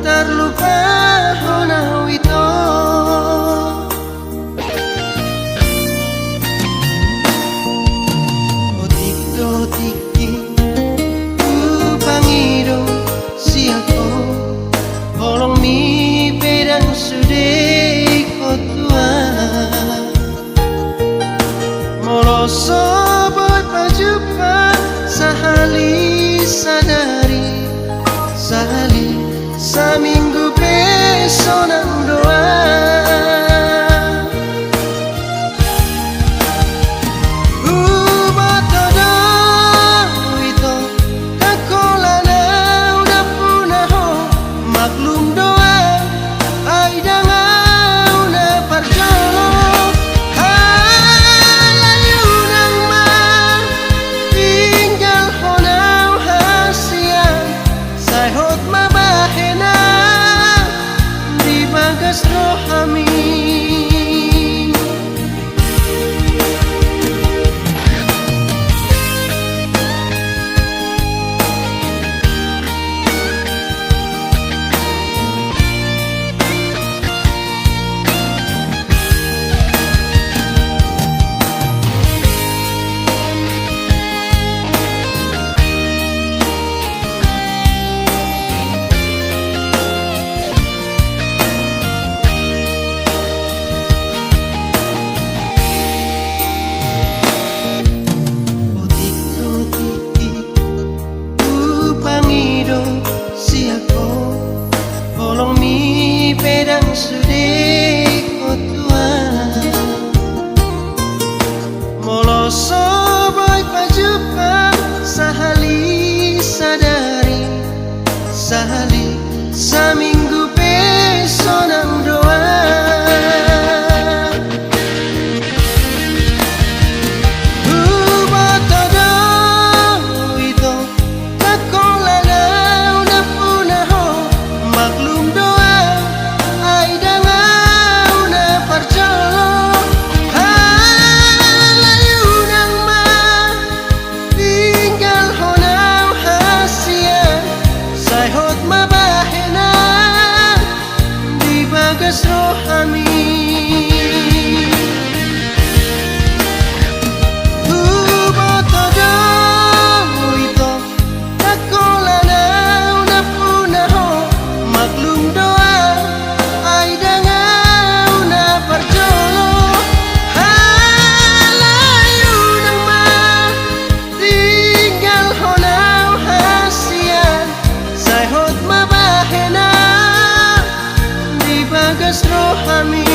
terlupa honau itu. Otik-otiki ku pangido siako holong mi pedang sude kotua moloso boy pajupa sahali sadari sahali saminggu pesonang doa. Pedang sude kotua moloso boy pajupa sahali sadari sahali saminggu pesonang doa. Rohami botodo ito nakolana una punaho maklum doa ay danga una parjolo halayu nang tinggal honau hasian sayhot mabahena bagas rohami.